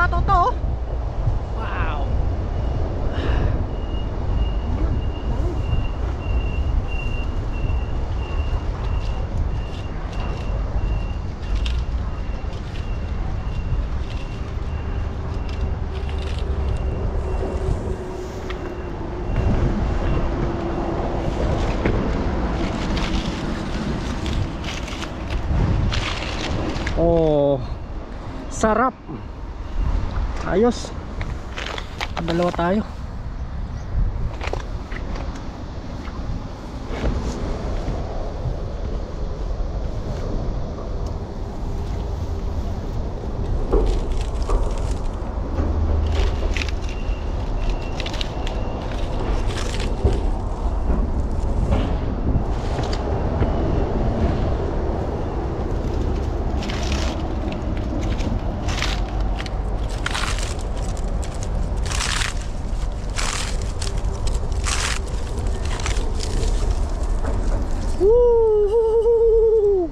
mga toto. Wow. Oh, sarap. Ayos. Dalawa tayo. Woo!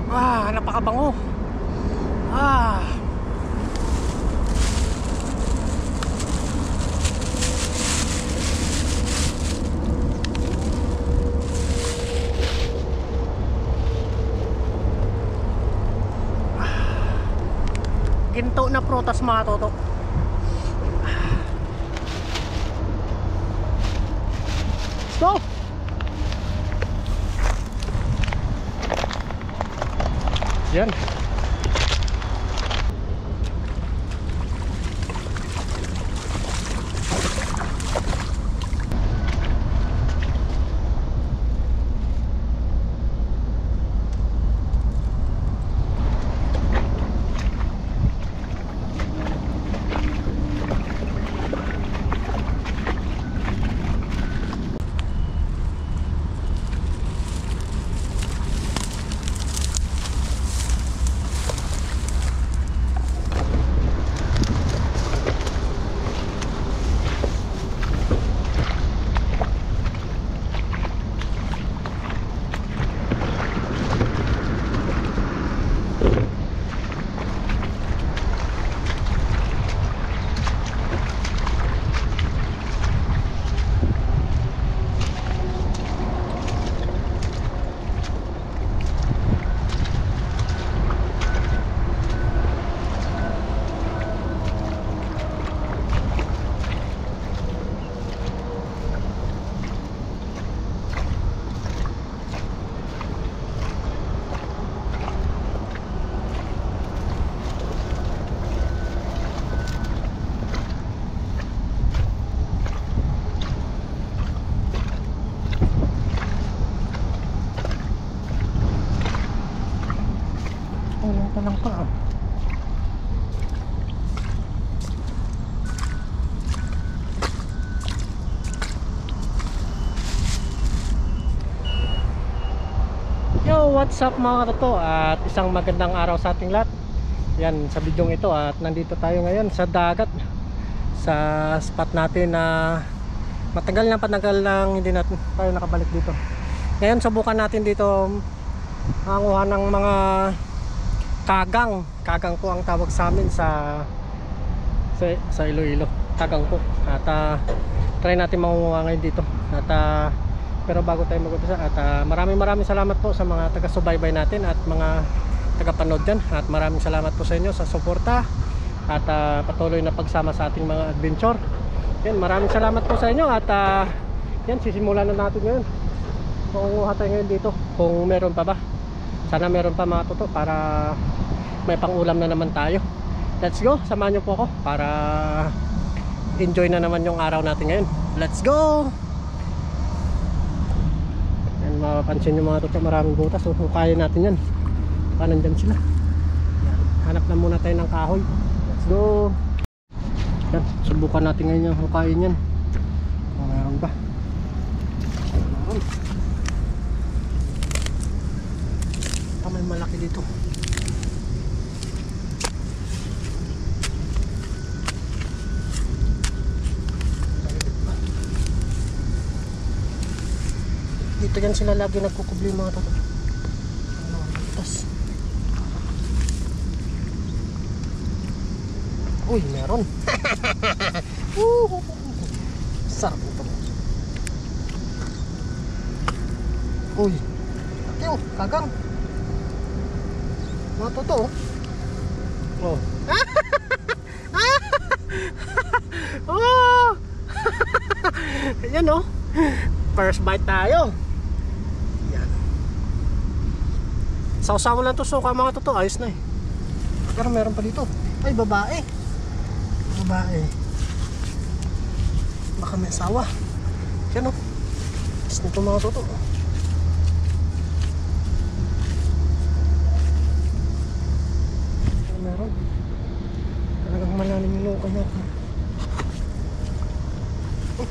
Ah, napakabango. Ah. Ginto na prutas mga toto. Go! Yan. Lang pa. Yo, what's up mga toto? At isang magandang araw sa ating lahat. Yan, sa bidyong ito at nandito tayo ngayon sa dagat. Sa spot natin na matagal lang hindi natin tayo nakabalik dito. Ngayon subukan natin dito manguha ng mga kagang po ang tawag sa amin sa Iloilo, kagang po. At try natin mangunguha ngayon dito. At pero bago tayo mag-umpisa at maraming salamat po sa mga taga-subaybay natin at mga taga-panood dyan. At maraming salamat po sa inyo sa suporta at patuloy na pagsama sa ating mga adventure. Yan, maraming salamat po sa inyo at yan, sisimulan na natin ngayon. Mangunguha tayo ngayon dito kung meron pa ba. Sana meron pa mga toto para may pang-ulam na naman tayo. Let's go, samahan nyo po ako para enjoy na naman yung araw natin ngayon. Let's go! Yan, mapapansin nyo mga toto, maraming butas. So kung kaya natin yan, nandyan sila. hanap na muna tayo ng kahoy. Let's go. Yan, subukan natin ngayon yung hukayin yan kung meron ba. Meron. May malaki dito. Dito yan sila lagi nagkukubli mga toto. Tapos uy, meron. Sarap ito. Uy, yung kagang mga toto. Oh. Oh. Ayan oh. First bite tayo. Yan. Sausaw lang to suka mga toto. Ayos na eh. Pero meron pa dito. Ay, babae. Babae. Baka may asawa. Yan o. Tapos nito mga toto. Meron. Talagang malalim yung luka niya.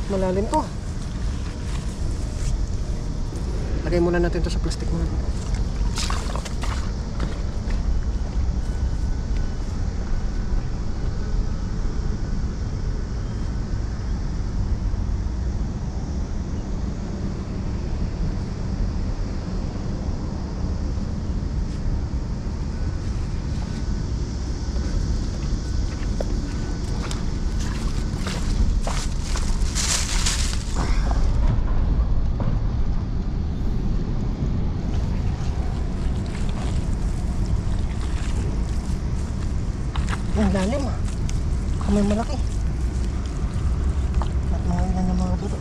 Malalim to. Lagay muna natin to sa plastic muna. Ang lalim ah. Kamay malaki. At mga ilan ng mga toto.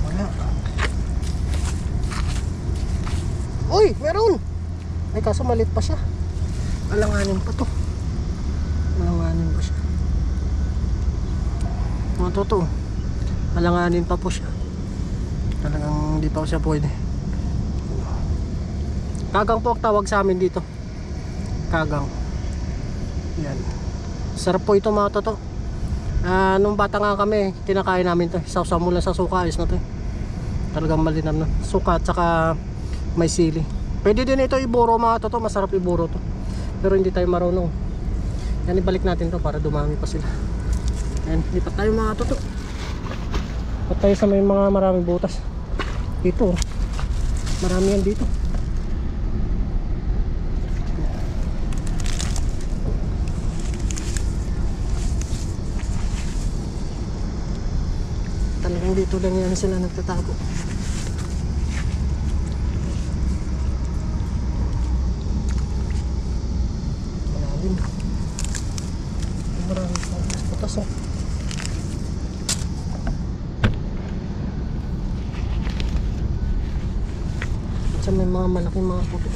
Wala. Uy! Meron! Ay kaso malit pa siya. Alanganin pa to. Alanganin pa siya. Mga toto. Alanganin pa po siya. Talagang hindi pa siya pwede. Kagang po ang tawag sa amin dito. Kagang. Yan. Sarap po ito mga toto. Nung bata nga kami, kinakain namin to. Sausaw mula sa suka, ayos na to. Talagang malinam na. Suka at saka may sili. Pwede din ito iburo mga toto. Masarap iburo to. Pero hindi tayo marunong. Yan, ibalik natin to para dumami pa sila. Yan, lipat tayo mga toto. Lipat tayo sa may mga maraming butas. Dito, marami yan dito. Talagang dito lang yan sila nagtatago. Malalim. Maraming putas oh. At sa may mga malaking mga puto.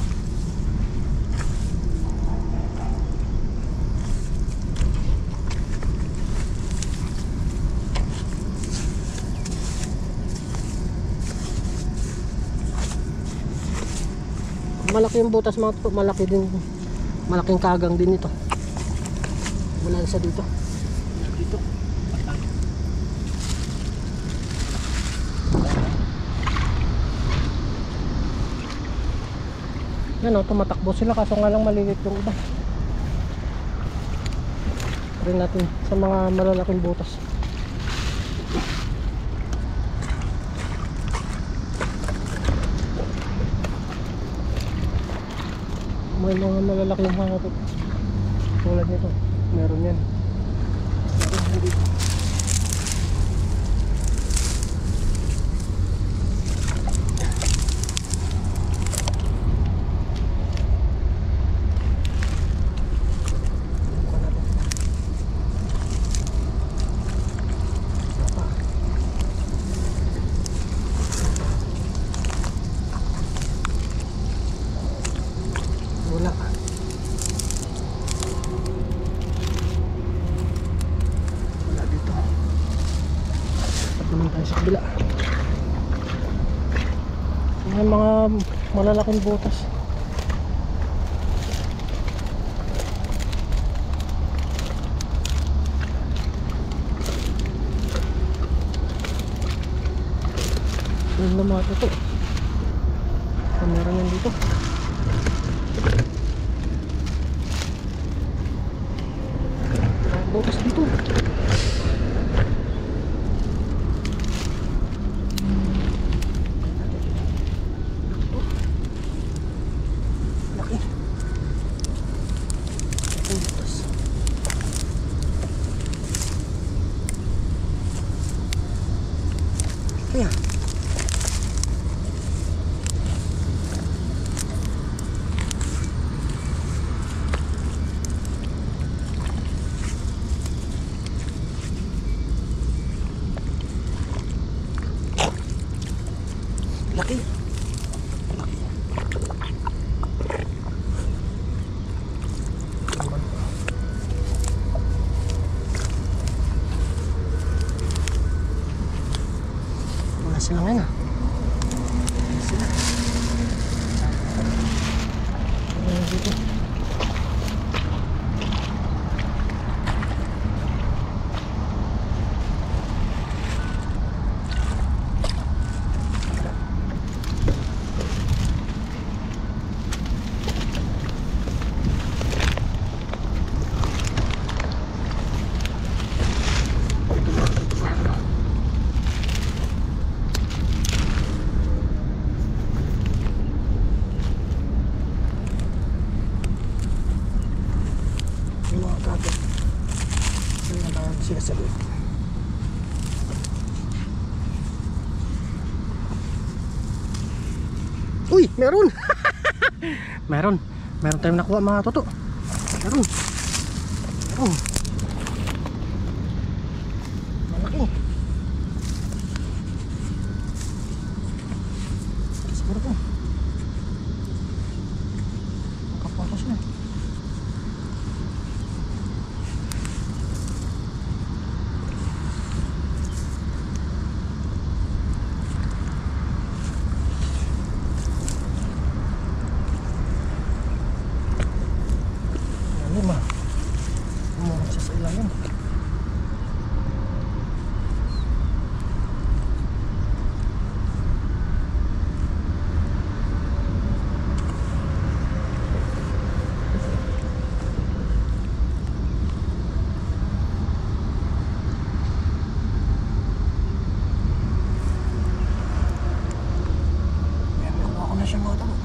Malaki yung butas mga toto, malaki din. Malaking kagang din ito. Wala isa dito. Dito. Yan o, tumatakbo sila kaso nga lang malilit yung iba. Try natin sa mga malalaking butas. May mga malalaking mga tulad nito, meron yan. Meron dito. Wala. Wala dito. Dapat naman tayo sa kabila. May mga malalaking butas. Yun na mga toto. Meron yan dito. Butas dito. Laki. Butas. Kaya laki. Laki. Wala sila ngayon ah. Wala sila. Wala dito. Yung mga kagat. Sila na tawag sila sa loob. Uy! Meron! Meron! Meron tayong nakuha mga toto. Meron! Meron! Malaki! Siguro po. Makapatos na. Lima. Umurong siya sa ilalim. Yan, nakuha ko na siya mga talo.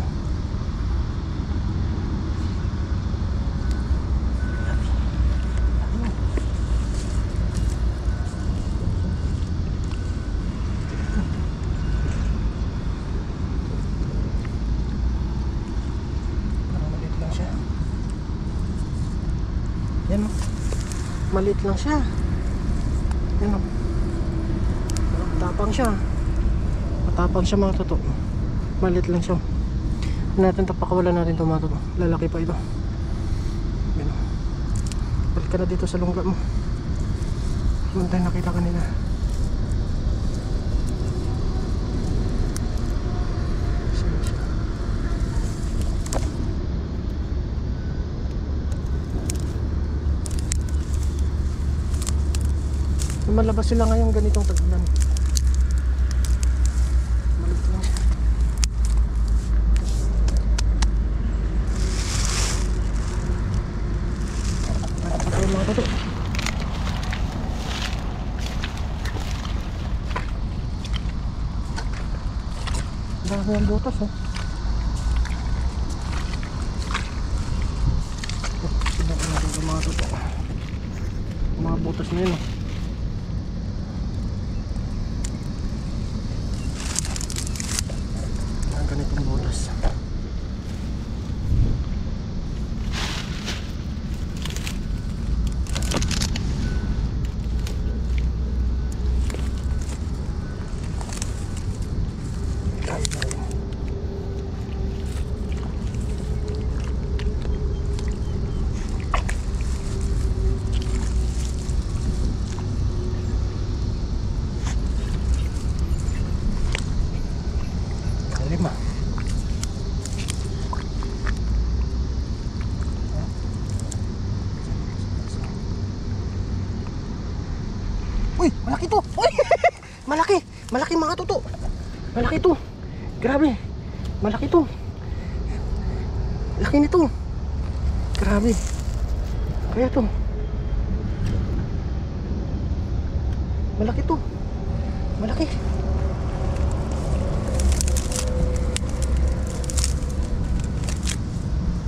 Yan o. Maliit lang siya. Yan o. Matapang siya. Matapang siya mga toto. Maliit lang siya. Natin tapakawalan natin ito mga toto. Lalaki pa ito. Yan o. Balik ka na dito sa lungga mo. Doon tayo nakita kanina. Malabas sila ngayong ganitong tag-ulan. Malit lang siya. Ito yung mga toto. Dami yung butas oh. Tignan ko natin yung mga toto. Mga butas na yun oh. Ganitong butas. Lima. Uy, malaki to. Uy, malaki. Malaki mga toto. Malaki to. Grabe. Malaki to. Laki nito. Grabe. Kaya to. Malaki to. Malaki.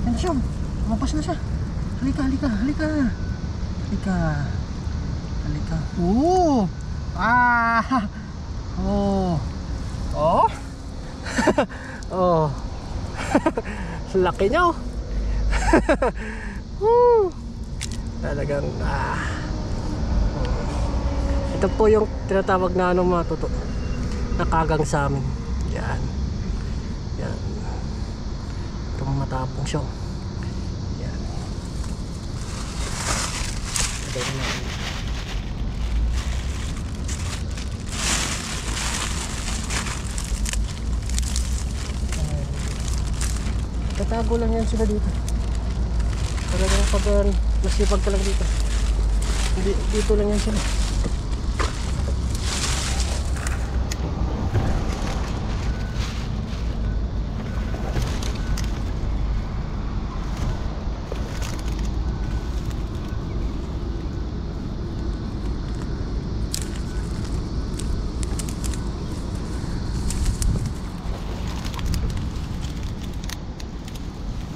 Yan na siya. Lumabas na siya. Halika, halika, halika. Halika. Halika. Oo. Ah. Oh. Oh. Oh. Laki niya oh. Talagang ito po yung tinatawag na ano mga tuto, nakagang sa amin. Yan. Yan. Itong matapong siya. Yan. Lagay na natin. Tatago lang yan sila dito. Talagang pag masipag ka lang dito. Dito lang yan sila.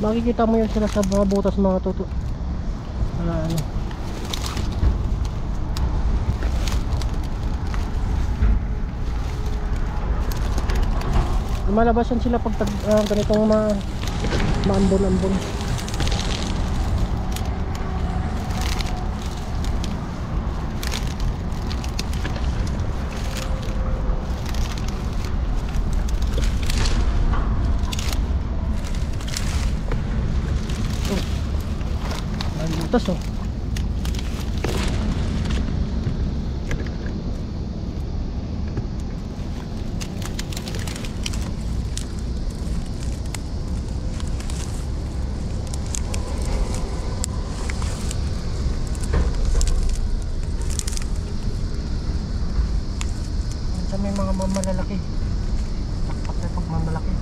Makikita mo yan sila sa mga butas mga tuto. Ano. Lumalabas yan sila pag ganitong maambon-ambon. Butas oh. Minsan may mga mamalaki. Takpak na pag mamalaki.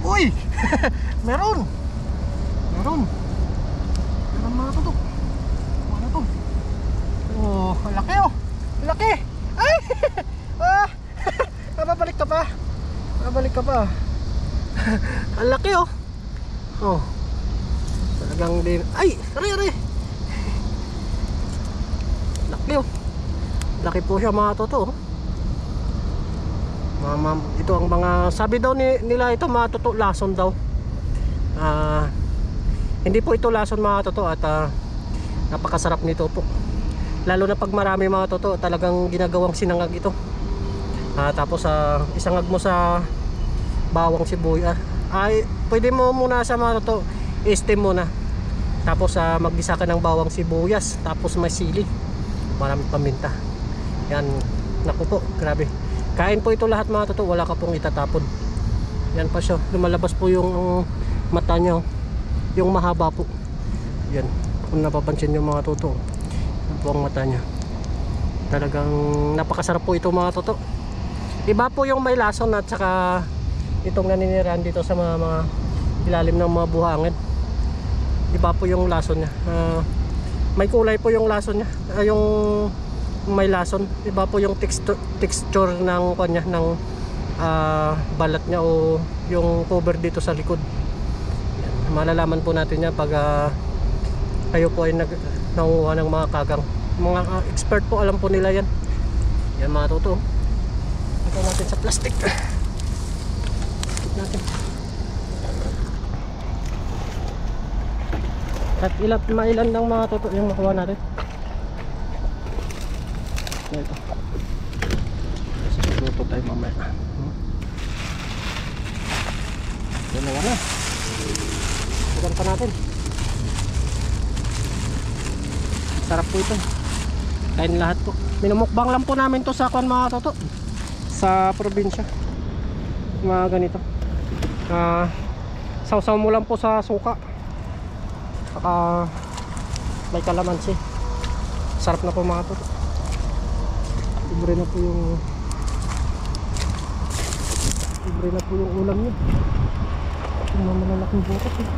Uy! Meron! Meron! Meron mga tutok. Ano to? Oh, laki oh! Laki! Ay! Ah! Babalik ka pa! Babalik ka pa! Ang laki oh! Oh! Talagang din... Ay! Aray! Aray! Laki oh! Laki po siya mga tutok. Ito ang mga sabi daw nila ito mga toto, lason daw. Hindi po ito lason mga toto at napakasarap nito po. Lalo na pag marami mga toto, talagang ginagawang sinangag ito. Tapos isangag mo sa bawang sibuyas. Ay pwede mo muna sa mga toto, i-steam muna. Tapos maggisa ka ng bawang sibuyas, tapos may sili. Maraming paminta. Yan, naku po, grabe. Kain po ito lahat mga toto, wala ka pong itatapon. Yan pa siya, lumalabas po yung mata niya, yung mahaba po. Yan, kung napapansin nyo mga toto, yan po ang mata niya. Talagang napakasarap po ito mga toto. Iba po yung may lason at saka itong naninirahan dito sa mga ilalim ng mga buhangin. Iba po yung lason niya. May kulay po yung lason niya, yung may lason. Iba po yung texture ng kanya, ng balat niya o yung cover dito sa likod. Yan. Malalaman po natin yan pag kayo po ay nangunguha ng mga kagang. Mga expert po, alam po nila yan. Yan mga toto. Ito natin sa plastic natin. At mailan lang mga toto yung makuha natin. Ito. Luto tayo mamaya. Dalawa na. Bukan pa natin. Sarap po ito. Kain lahat po. Minumukbang lang po namin to sa kwan mga toto. Sa probinsya. Mga ganito. Sausaw mo lang po sa suka. Saka may kalamansi. Sarap na po mga toto. Libre na po yung ulam niya. Yung mga malalaking butas eh.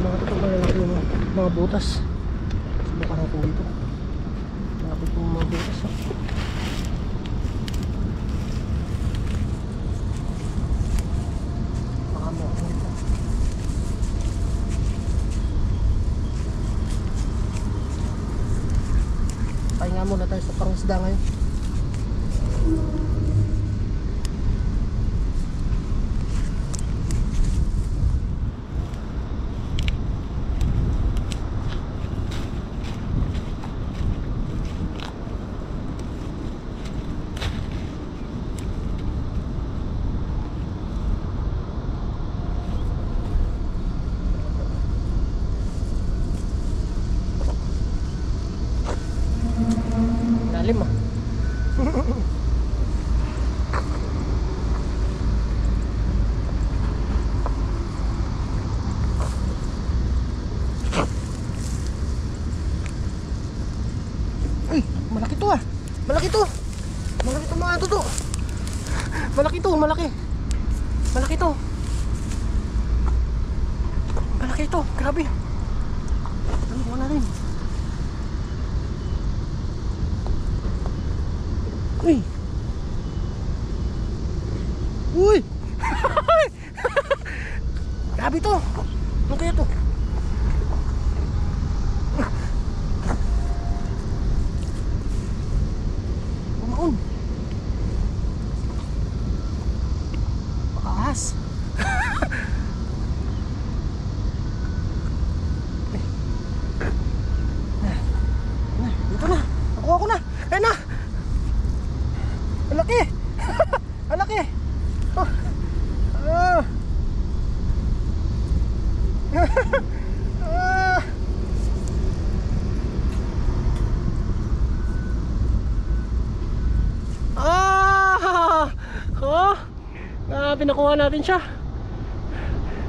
Mga toto malalaki yung mga butas. Subukan natin dito. Malaki po mga butas eh. Pahinga muna tayo sa pangisda ngayon. Lalim ah. Ay, malaki to ah. Malaki to. Malaki to mga toto. Malaki to, malaki. Malaki to. Malaki to, grabe. Ano ko na rin. Uy! Uy! Grabe to! Ano kaya to? Umaon! Makaahas! Dito na! Nakuha ko na! Ayan na! Malaki! Malaki! Oh. Oh! Pinakuha natin siya.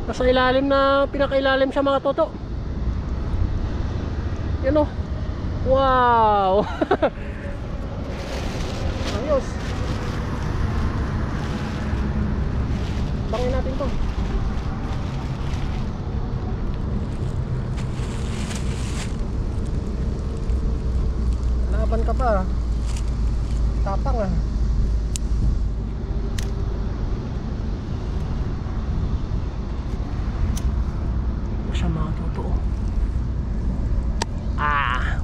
Nasa ilalim na, pinakailalim siya mga toto. Yan o. Wow! Ayos. Bangin natin to. Laban ka pa. Tapang ah. Siya mga totoo.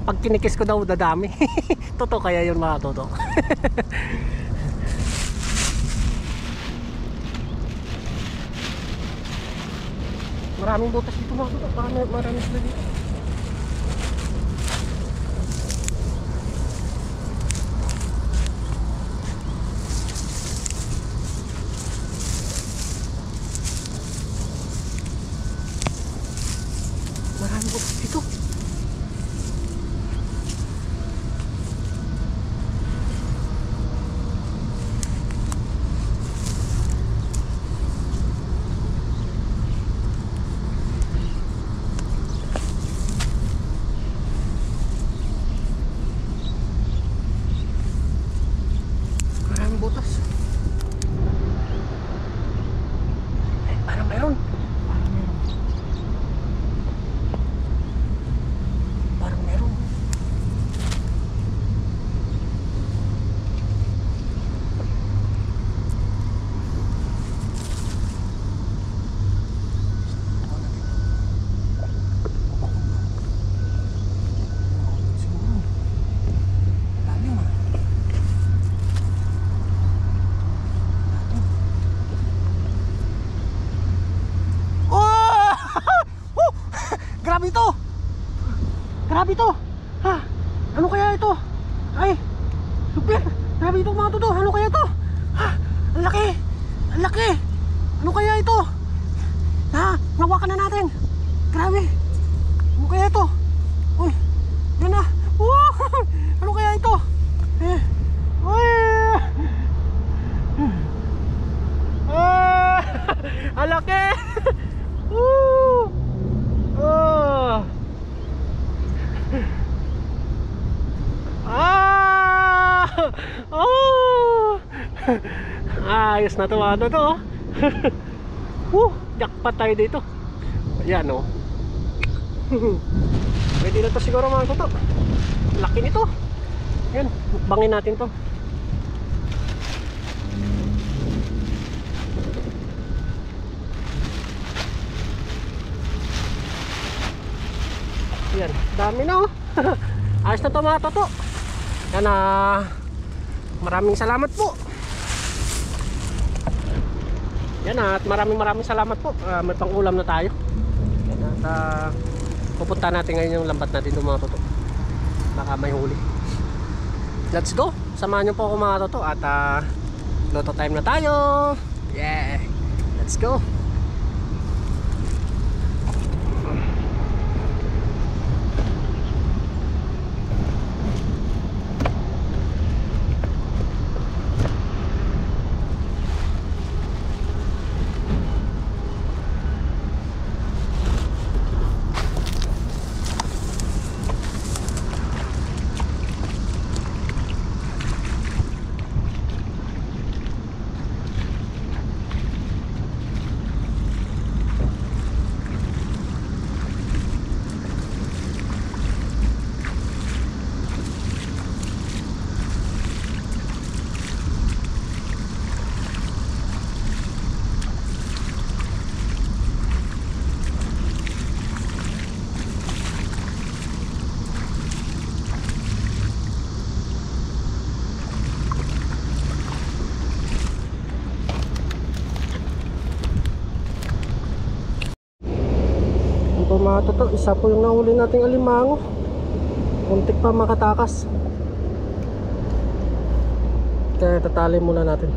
Pag kinikis ko daw dadami. Totoo kaya yun mga totoo. Maraming butas dito mga totoo. Maraming sila dito. Maraming butas dito. Butas. Parang meron. Parang meron. Grabe ito! Grabe ito! Ha? Ano kaya ito? Ay! Super! Grabe ito mga toto! Ano kaya ito? Ha? Ang laki! Ang laki! Ano kaya ito? Ha? Nawakan na natin. Grabe. Ano kaya ito? Uy, yan na. Ano kaya ito? Uy. Ang laki. Ayos na to, ano to. Jackpot tayo dito. Ayan o. Pwede na to siguro mga toto. Laki nito. Yan, mukbangin natin to. Yan, dami na oh. Ayos na to mga toto. Yan na. Maraming salamat po. Yan at maraming salamat po. May pang-ulam na tayo. Yan at pupunta natin ngayon yung lambat natin doon mga toto. Baka may huli. Let's go. Samahan nyo po ako mga toto. At loto time na tayo. Yeah. Let's go. Mga toto, isa po yung nahuli nating alimango. Muntik pa makatakas. Kaya tatali muna natin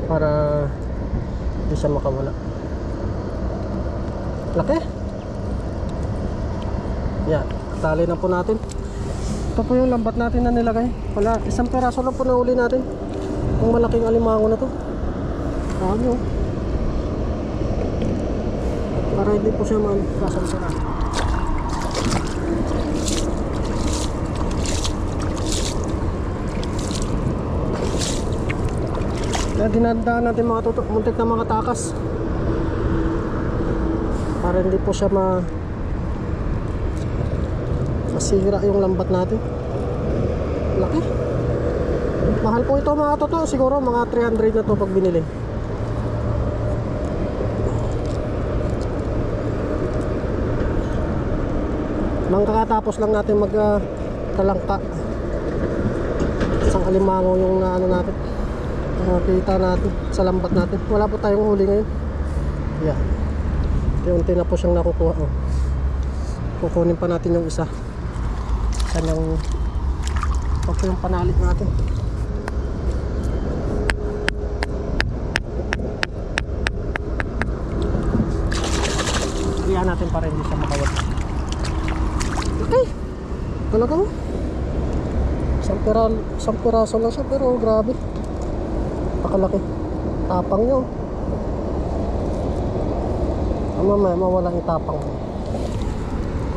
para hindi siya makawala. Laki. Yan, tatali na po natin. Ito po yung lambat natin na nilagay. Wala, isang peraso lang po nahuli natin. Yung malaking alimango na to. Dami oh. Para hindi po siya masasara. Kaya dinadaan natin mga tutok, muntik na mga takas. Para hindi po siya masira yung lambat natin. Laki. Mahal po ito mga tutok, siguro mga 300 na to pag binili. Kakatapos lang natin magtalangka. Isang alimango yung ano natin. Kita natin sa lambat natin. Wala po tayong huli ngayon. Yeah. Unti na po siyang nakukuha. Oh. Kukunin pa natin yung isa. Kanyang ito po yung panalit natin. Iyan natin para hindi siya makawala. Okay, talaga mo. Isang piraso lang siya pero grabe. Pakalaki. Tapang nyo. Mamaya mawala yung tapang mo.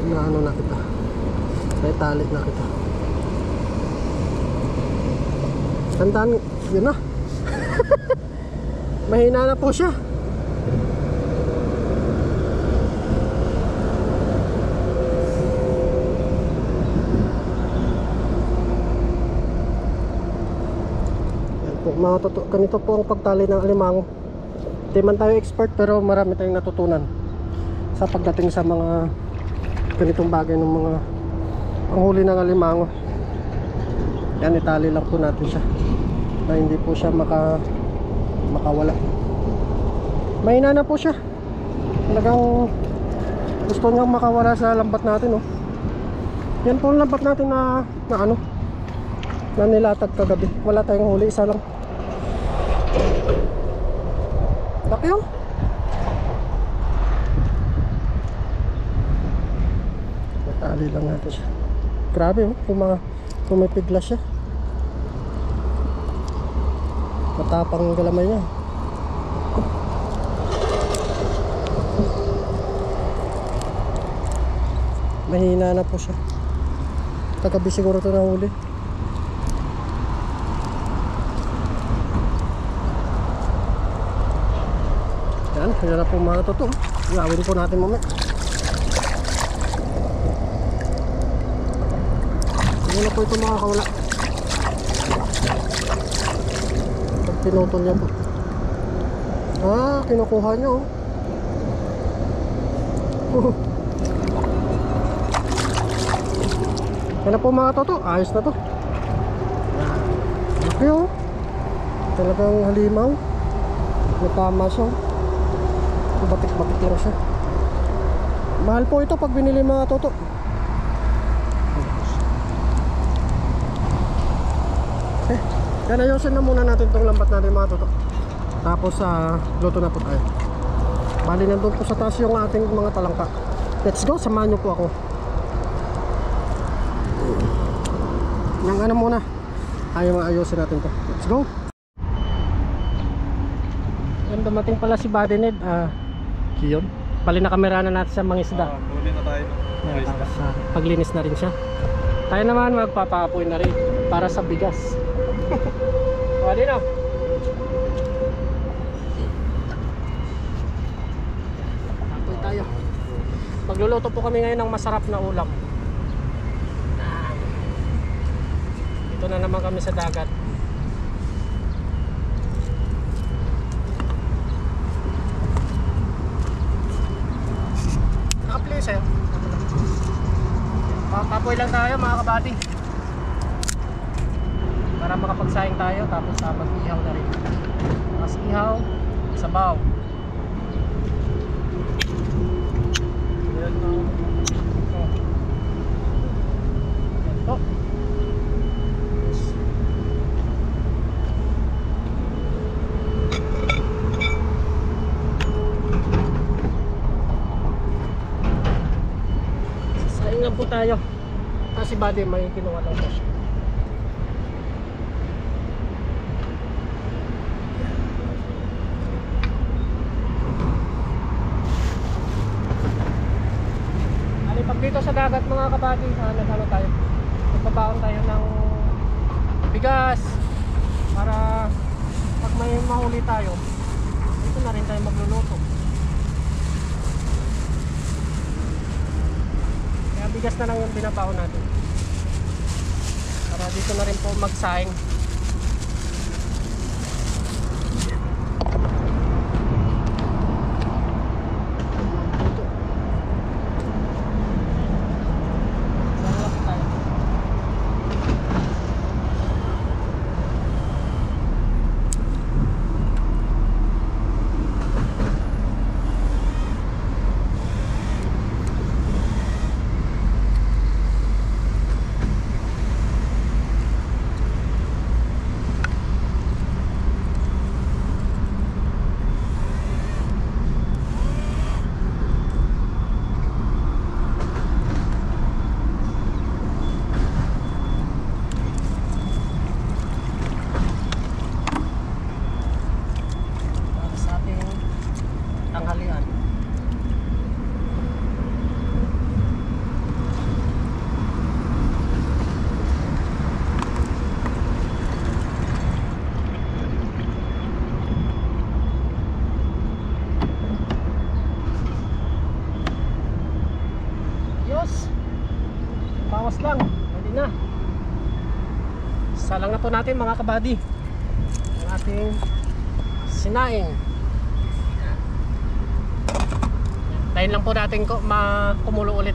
Ano na kita. May tali na kita. Tandaan, yun na. Mahina na po siya. Ganito po ang pagtali ng alimango. Hindi man tayo expert pero marami tayong natutunan sa pagdating sa mga ganitong bagay ng mga panghuli ng alimango. Yan, itali lang po natin siya na hindi po siya makawala. Mahina na po siya. Talagang gusto niyang makawala sa lambat natin oh. Yan po ang lambat natin na nilatag kagabi. Wala tayong huli, isa lang. Laki yun. Tali lang natin siya. Grabe oh, pumipigla siya. Matapang ang galamay niya. Mahina na po siya. Kagabi siguro ito nahuli. Yan na po mga toto. Gawin po natin mamaya. Hindi na po ito makakawala. Pag pinutol niya po. Kinukuha niya oh. Yan na po mga toto. Ayos na to. Okay oh. Talagang halimaw. Natama siya. Batik-batik lang siya. Mahal po ito pag binili mga toto. Yan, ayusin na muna natin itong lambat natin mga toto. Tapos luto na po tayo. Bali nandun po sa taas yung ating mga talangka. Let's go, samahan nyo po ako. Yang ano muna, ayusin natin to. Let's go. Yan, dumating pala si Buddy Ned. Kiyon. Bali na kamera na natin sa mga isda. Huli na tayo. Yan, tapos paglinis na rin siya. Tayo naman magpapaapoy na rin para sa bigas. Buddy na. Apoy tayo. Magluluto po kami ngayon ng masarap na ulam. Ito na naman kami sa dagat. Naka-play sa'yo. Papoy lang tayo mga kabady. Para makapagsaing tayo. Tapos mag-ihaw na rin. Mas ihaw, sabaw. Ito. Saing po tayo. Kasi Buddy may kinuha lang po siya. Pag dito sa dagat mga kabady, nagano tayo, magbabaon tayo ng bigas para pag may mahuli tayo, dito na rin tayo magluluto. Kaya bigas na lang yung binabaon natin para dito na rin po magsaing. Bawas lang, hindi na. Salang na po natin mga kabady ang ating sinaing. Tayin lang po natin kumulo ulit.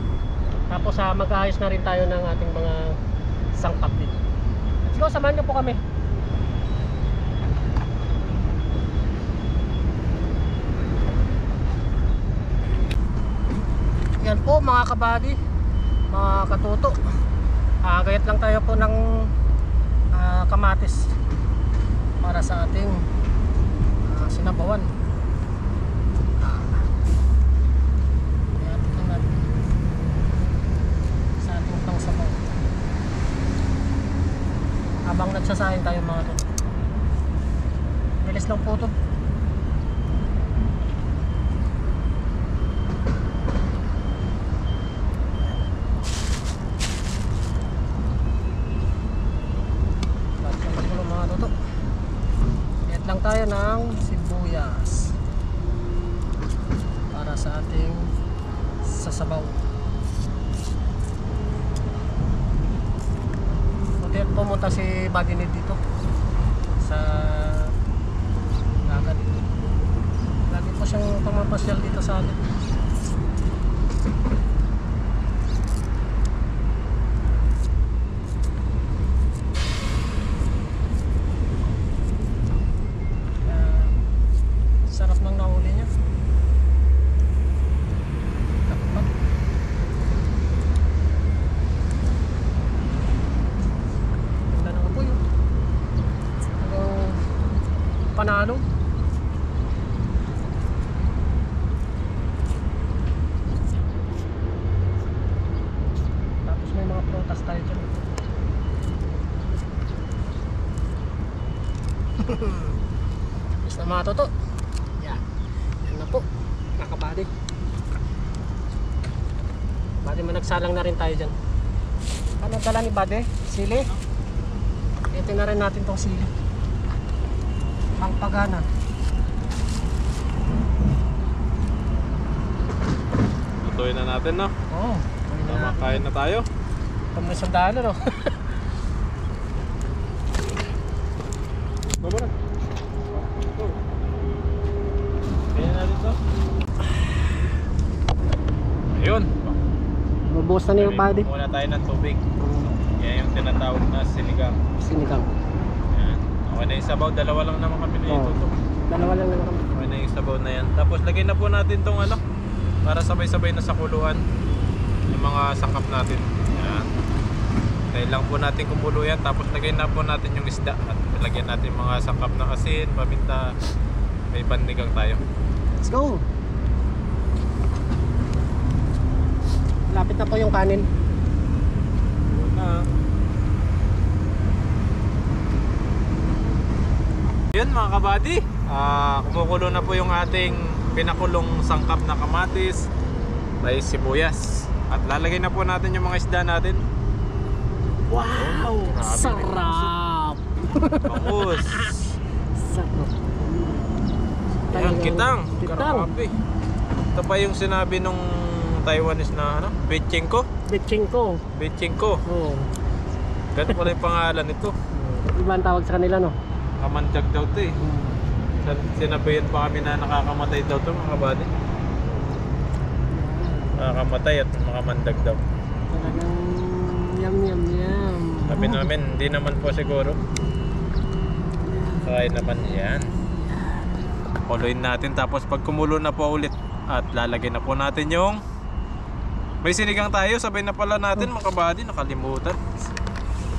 Tapos mag-ayos na rin tayo ng ating mga sangkap dito. Let's go, samahan niyo po kami. Yan po mga kabady, mga katuto. Gayat lang tayo po ng kamatis para sa ating sinabawan. Ayan, tingnan natin. magsasahin tayo mga to. Bilis lang po to. Lang tayo ng sibuyas para sa ating sasabaw. Buti pumunta si Badinid dito sa dagat. Lagi po siyang pumapasyal dito sa atin. Sarap ng nahuli niya. Takpat. Ganda ng apoy. Hanggang panalo. Tapos may mga prutas tayo dyan. Gusto na mga toto. Yan na po, nakabady. Bade managsalang na rin tayo dyan. Ano dala ni Bade? Sili? Ito na rin natin tong sili. Pangpagana. Lutuin na natin, no? Oo. Tama, kain na tayo. Pag may sandalo, no? Baba na. Kaya natin to. Ayun. Mabuhos na yung Bade. Muna tayo ng tubig. Yan yung tinatawag na sinigang. Sinigang. Yan. Okay na yung sabaw. Dalawa lang naman kami na ito. Dalawa lang naman kami. Okay na yung sabaw na yan. Tapos lagay na po natin tong ano, para sabay-sabay na sa kuluan yung mga sangkap natin. Yan. Tayo lang po natin kumulo yan. Tapos lagay na po natin yung isda. At lagyan natin mga sangkap na asin, paminta. May pandigang tayo. Let's go! Lapit na po yung kanin. Yun mga kabady, kumukulo na po yung ating pinakulong sangkap na kamatis, may sibuyas, at lalagay na po natin yung mga isda natin. Wow! Sarap! Bangus! Sarap! Ayan, kitang! Kitang! Grabe. Ito pa yung sinabi nung Taiwanese na ano, Bitchingko? Bitchingko. Bitchingko. Oo. Ganito pala yung pangalan nito. Iba ang tawag sa kanila, no? Kamandag daw ito eh. Sinabihan pa kami na nakakamatay daw ito mga kabady. Nakakamatay at makamandag daw. Talagang yum yum yum. Sabi namin, hindi naman po siguro. Kaya naman yan. Kuloyin natin tapos pag kumulo na po ulit at lalagyan na po natin yung may sinigang tayo, sabay na pala natin mga kabady, nakalimutan.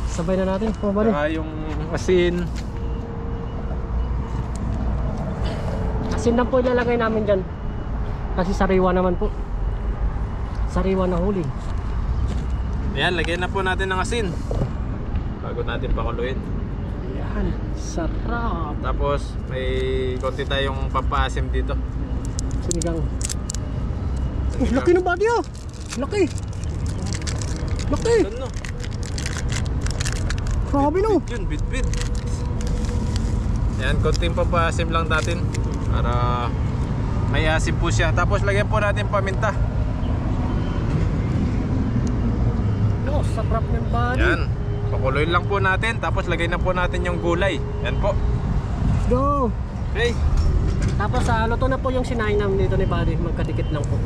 Sabay na natin, pabalik. Saka yung asin. Asin lang po ilalagay namin dyan. Kasi sariwa naman po. Sariwa na huli. Ayan, lagyan na po natin ng asin bago natin pakuluin. Ayan, sarap. Tapos may konti tayong pampaasim dito. Sinigang. Laki ng body oh. Laki. Laki. Ano? Grabe no. Yun, bit-bit. Ayan, konting pampaasim lang natin para may asim po siya. Tapos lagyan po natin paminta. Oh, sarap ng body. Ayan, pakuloyin lang po natin. Tapos lagay na po natin yung gulay. Ayan po. Go. Okay. Tapos luto na po yung sinain namin dito ni Buddy. Magkadikit lang po.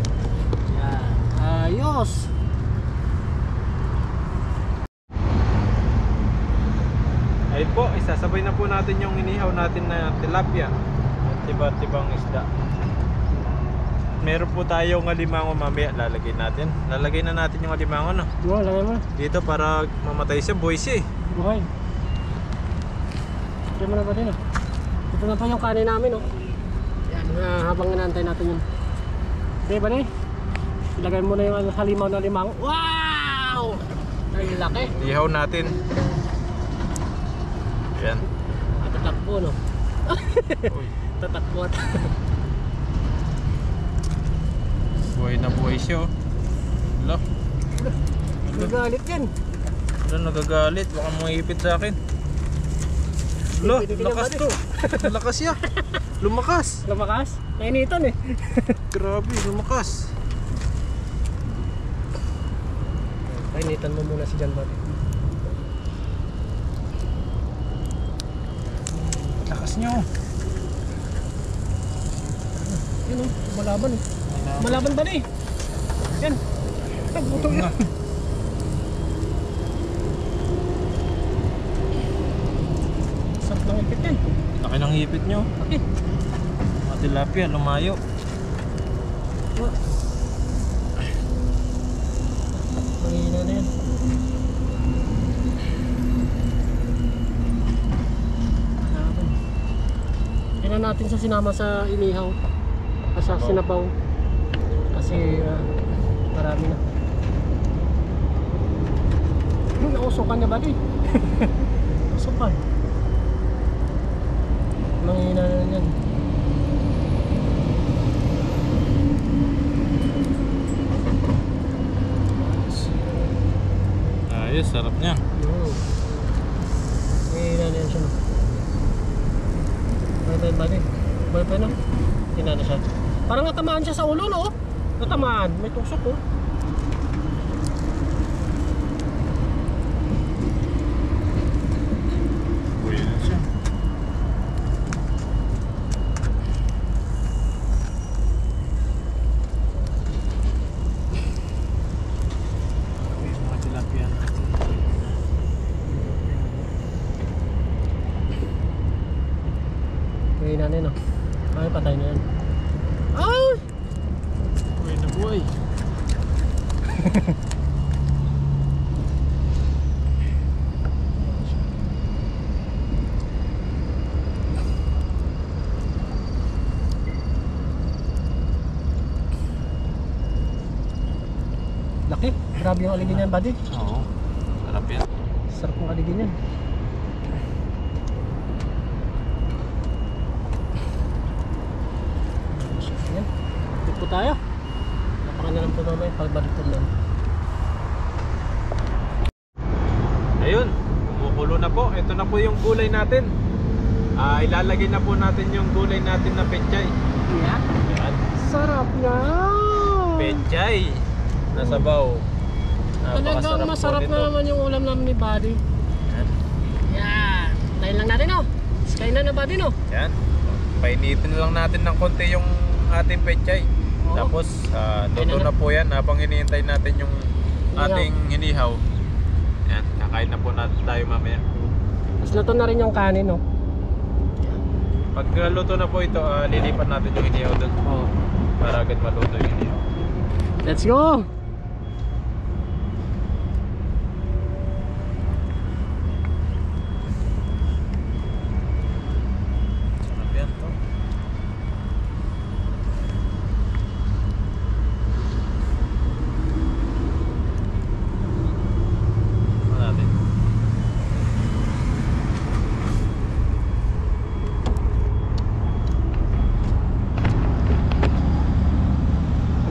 Yan. Ayos. Ayun po, isasabay na po natin yung inihaw natin na tilapia at iba-ibang isda. Meron po tayong alimango mamaya, lalagay natin. Lalagay na natin yung alimango, no? Go, lagay mo. Dito para mamatay siya, boy siya eh. Buhay. Lagay mo na ba din oh. Ito na po yung kanin namin oh. Yan, habang inaantay natin yun. Okay ba na eh? Ilagay mo na yung halimaw na limango. Wow! Ay laki. Ihaw natin. Yan. Tatakbo, no? Uy, Tatakbo at buhay na buhay siya, oh. Hala. nagalit yan. Hala, nagagalit. Baka mangipit sa akin. Hala, Ipit-ipit lakas niya, to. Lakas siya. Lumakas. Lumakas. Nainitan eh. Grabe, lumakas. Nainitan mo muna si John Buddy. Lakas niyo. Yan o, malaban eh. Malaban ba na eh? Yan. Nagbutong yan. Sarap ng ipit yan. Laki ng hipit niyo. Okay. Mga tilapia, lumayo. Mahina na yan. Malaban. Tingnan natin sa sinama sa inihaw. Sa sinabaw. Kasi marami na. Nausukan na ba di? Nausukan. Manghina na yan. Ayos, sarap niya. Manghina na yan siya. Bye bye. Bye bye no? Tina na siya. Parang natamaan siya sa ulo no? Natamaan. May tusok oh. Buhay na siya. Mga tilapia natin. Manghina na yan no? Ay patay na yan. Ay! Buhay na buhay. Laki. Grabe yung aligin yan buddy. Oo. Sarap yan. Sarap ng aligin yan. Yan. Dito po tayo. Napakan na lang po naman yung pagbalik po naman. Ayun, kumukulo na po. Ito na po yung gulay natin. Ilalagay na po natin yung gulay natin na pechay. Yeah. Yan. Sarap na. Pechay. Nasabaw. Talagang masarap na naman yung ulam namin ni Buddy. Yan. Yan. Tayo lang natin oh. Sky na Buddy no. Yan. Painitin lang natin ng konti yung ating pechay. Oo. Tapos luto na po yan habang hinihintay natin yung ating hinihaw. Yan. Kakain na po natin tayo mamaya. Tapos luto na rin yung kanin no. Pag luto na po ito, lilipat natin yung hinihaw doon. Oh. Para agad maluto yung hinihaw. Let's go. Sarap yan to. Ano natin?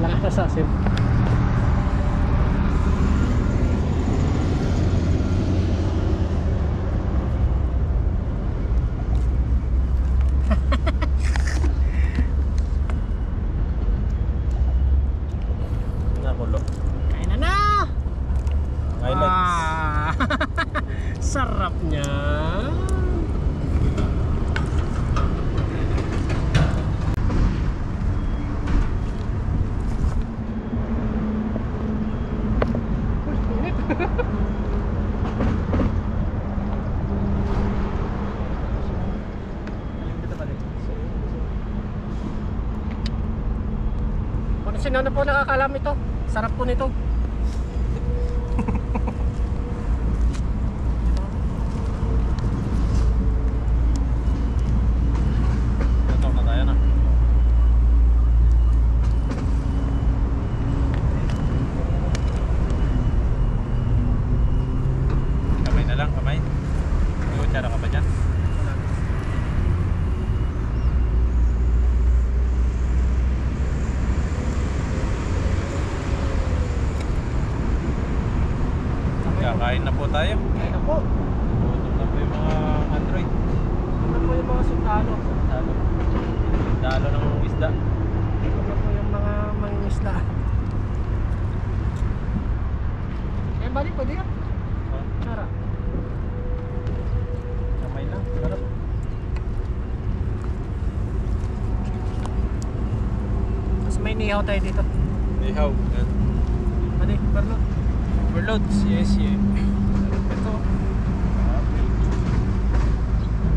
Malakas na sasim. Nakulo. Kain na na. Highlights. Sarap niya. Kung sino na po nakakalam ito, sarap po nito. Ito na tayo na. Kamay na lang, kamay. May kutsara ka ba dyan? Kain na po tayo. Ayun na po. Gutom na po yung mga Android. Ano po yung mga sundalo? Dalo ng isda. Ano po yung mga mangingisda? Eh, balik po diyan. Tara. Kamay lang. Sarap. Mas may nihaw tayo dito. Ihaw. Yan. Ano eh, Barlot? Overloads. Yes, yeah. Ito.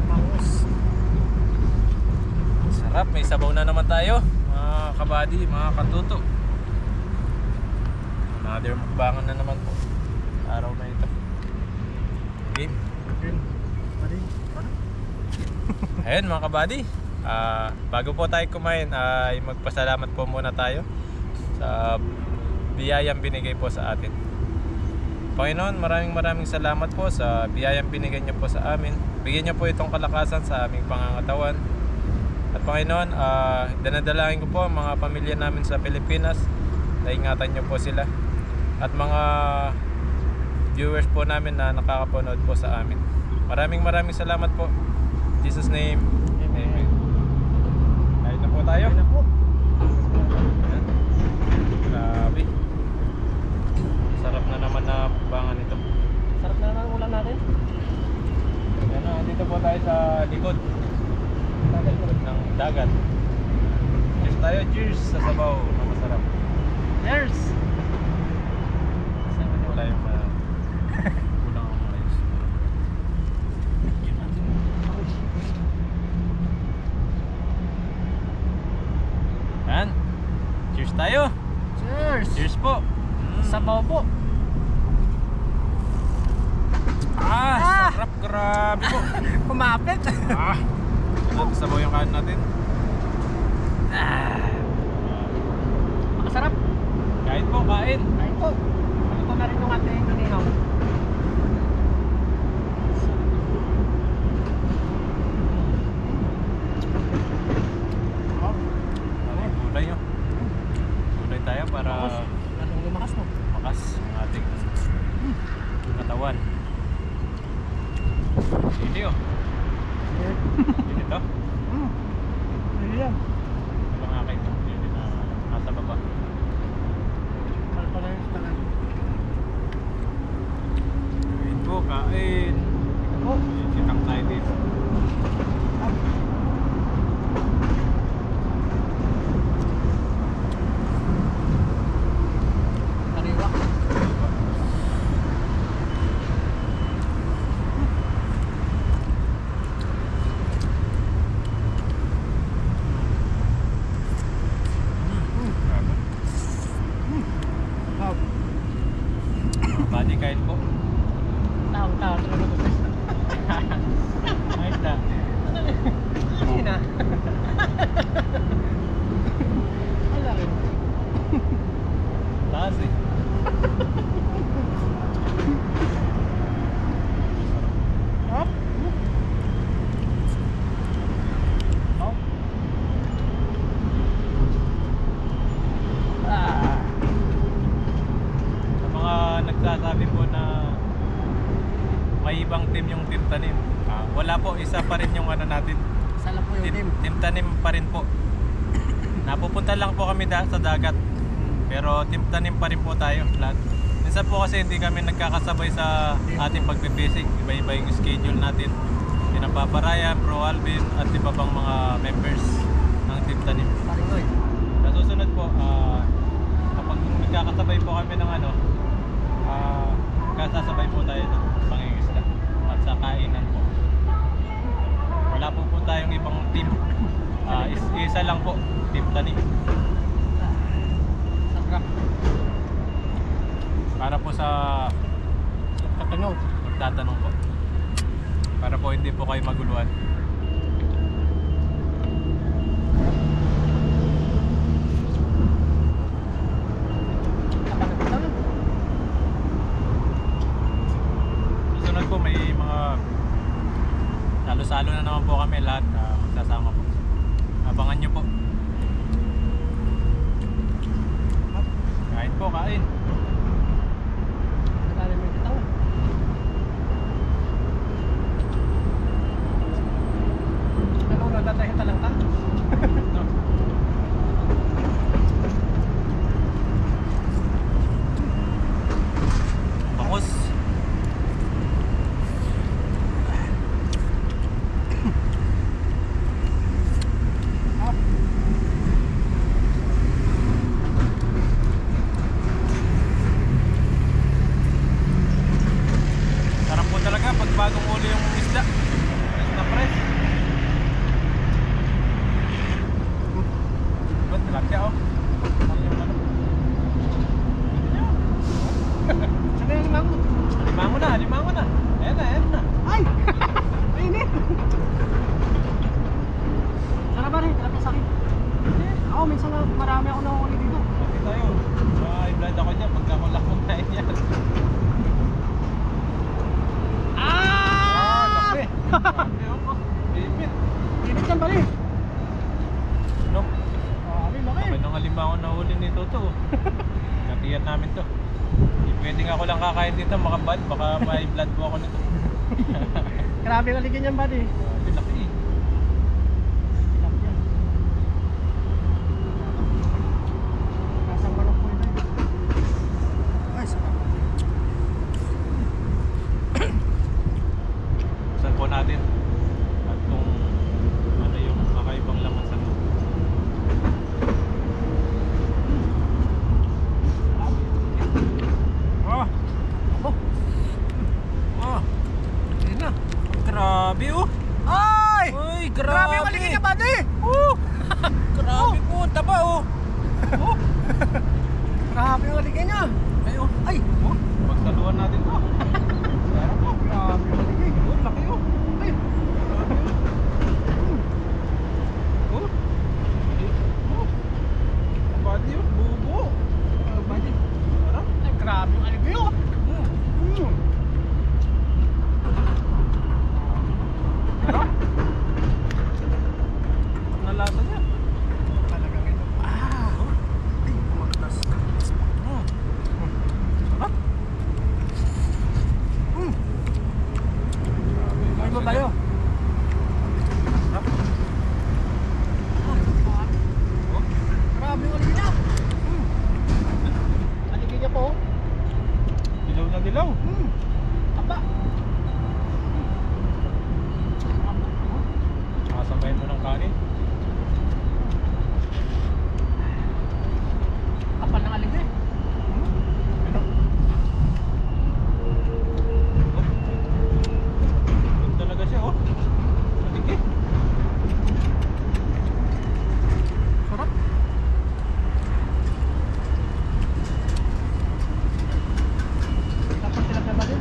Bangus. Sarap. May sabaw na naman tayo. Mga kabady, mga katuto. Another mukbangan na naman po. Araw na ito. Game. Yun. Balik. Ano? Ayun mga kabady, bago po tayo kumain ay magpasalamat po muna tayo sa biyayang binigay po sa atin. Panginoon, maraming salamat po sa biyayang binigay niyo po sa amin. Bigyan niyo po itong kalakasan sa aming pangangatawan. At Panginoon, dinadalangin ko po ang mga pamilya namin sa Pilipinas na ingatan niyo po sila. At mga viewers po namin na nakakapanood po sa amin. Maraming salamat po. In Jesus' name. Amen. Kahit na po tayo. Ayun na po. Ayan. Grabe. Sarap na naman na bangan ito. Sarap na naman ang ulam natin. Ayan na, dito po tayo sa likod ng dagat. Cheers tayo, cheers sa sabaw na masarap. Cheers! Wala yung kulang ang ayos. Yan. Cheers tayo. Cheers! Cheers po. Sabaw po. Sarap. Grabe po. Kumapit. Natin sabaw yung kain natin. Makasarap. Kain po, kain. Kain po. Ano ko na rin yung ating inihaw. Ano yung gulay nyo? Gulay tayo para Anong lumakas mo? makas ang ating katawan. Sili oh. Sili to. Hindi yan. Ito ang akin. Sili na nasa baba. Pala yung tagal. Kain po, kain. Oh. Kitang tayo dito. Kariwa. Wow. Body kain po. Taong-taong na naman ito. Ayos na. Hindi na. Wala rin. Taas eh. Hop. Hop. Sa mga nagsasabi po na may ibang team yung team tanim. Wala po, isa pa rin yung ano natin. Isa lang po yung team. Team tanim pa rin po. Napupunta lang po kami sa dagat. Pero team tanim pa rin po tayo lahat. Minsan po kasi hindi kami nagkakasabay sa ating pagpipisi. Iba-iba yung schedule natin. Sina Papa Ryan, Bro Alvin at iba pang mga members ng team tanim. Paringoy. Sa susunod po, kapag nagkakasabay po kami ng ano, kasasabay po tayo ng pangingisda at sa kainan po. Wala po tayong ibang team. Isa lang po, team tanim. Sarap. Para po sa Katanong. magtatanong po. Para po hindi po kayo maguluhan. Susunod po may mga salo-salo na naman po kami lahat. Magsasama po. Abangan nyo po. Kain po, kain. Nalalim mo yung katawan. bagong uli yung isda. Press na press. Ba't tilapia oh? Ano yung ano? Saan na yung limango? Limango na. Ayan na. Ay! Mainit! Sarap ba rin? Tilapia sa akin. Ako, minsan na marami ako nahuli dito. Okay tayo. I-blind ako dyan pagka kulakong tayo yan. Laki. Laki oh. Bipit. Init yan ba rin? Ano? Laki. Okay nung alimango na huli ni Toto. Natiyan namin to. Hindi pwedeng ako lang kakain dito makabad. Baka may blood po ako nito. Grabe ang aligin yan, buddy. Laki. Tilapia. Kasang manok po ito. Ay, sarap. Saan po natin? At kung ano yung kakaibang laman sa loob. Ah! Oh, Ah! yun na. Grabe oh! Ay! Uy, Grabe ang aligin niya, buddy! Grabe po, taba oh! Oh! Grabe ang aligin niya. Ay oh! Ay! Oh! Pagsaluhan natin to. Meron po. Grabe ang aligin. Oh, laki oh! Ay! Grabe oh! Oh! Oh! Badi oh! Bubo! Buddy. Sarap! Ay, grabe ang aligin niya. Sarap! Nalasa niya. Talagang ito. Ay, kumagtas. Sarap! Ay, mo tayo. Sarap! Oh! Grabe ang aligin niya. Aligin niya po. Dilaw na dilaw! Aba. Nakasabayan mo ng kanin. Kapal ng aligin. Ano? Oh. Doon talaga siya oh. Maliki. Sarap. Tapos tilapia ba din?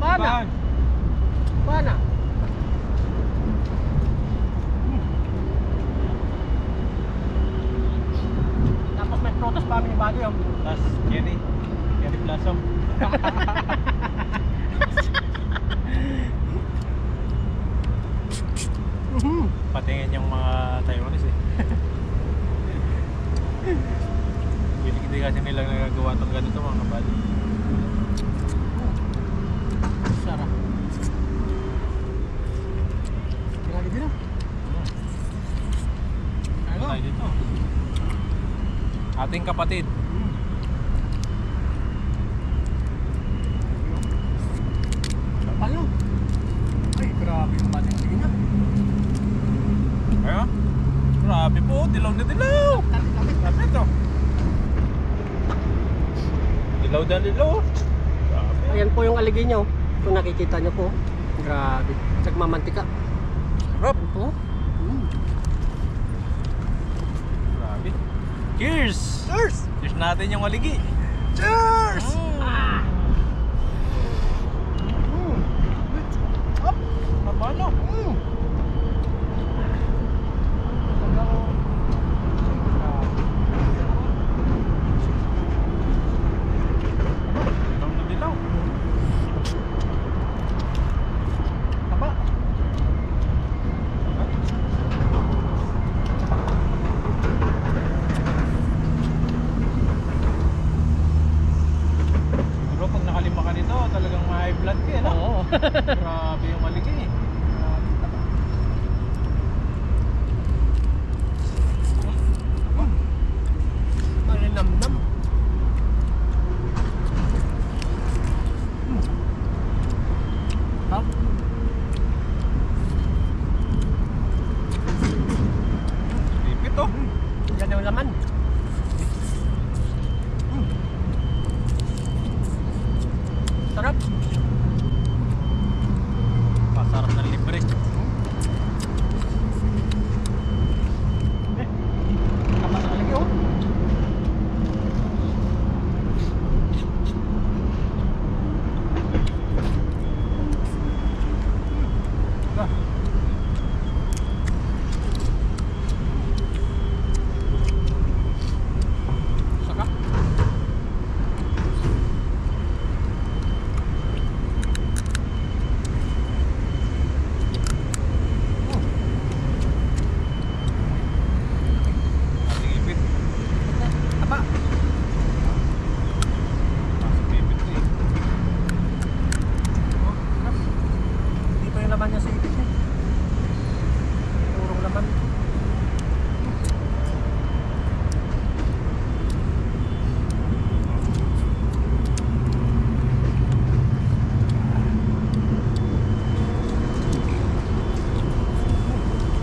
Bana. Ban. Bana. Tapos may protos pa kami ni Buddy. Tas Cherry Blossom. Patingin yung mga Taiwanese eh. Hindi kasi nilang nagagawa itong ganito mga kabali. Sarap. Tingnan dito. Ano tayo dito? Ating kapatid. Ano? Ay, grabe yung mating niya. Kaya? Grabe po, dilaw na dilaw. Grabe ito. Dilaw na dilaw. Grabe. Ayan po yung aligin nyo. Kung nakikita nyo po. Grabe. Nagmamantika. Sarap. Ayan po. Grabe. Cheers! Cheers! Cheers natin yung aligi. Cheers! Up! Mabalo. Dilaw na dilaw. Taba. Siguro pag nakalima ka nito, talagang ma-high blood ka eh, no? Oo. Grabe yung aligi. laman. Sarap. Pasarap ng libre. Tama na lagi oh. Ah. Saka. Ating ipit. Apa? Pasok ipit eh. Oh, sarap. Hindi pa yung laman niya sa ipit niya. Purong laman.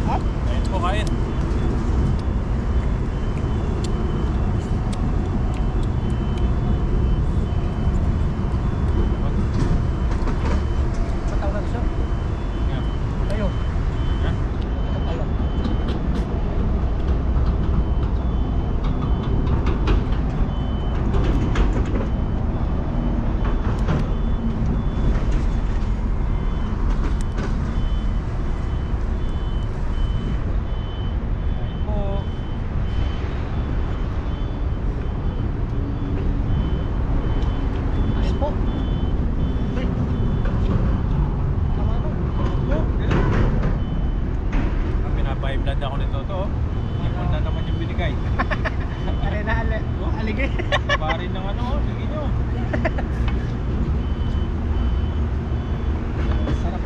Hop. Ayun po kain. Matawag siya. Yan. Ayun. Yan. Matawag. Ayun po. Ayun po. Ay. Tama na. Oh. Pinapa-high blood ako nito to. Hindi mo na naman yung binigay. Are na aligay. Bari ng ano, sige nyo. Sarap.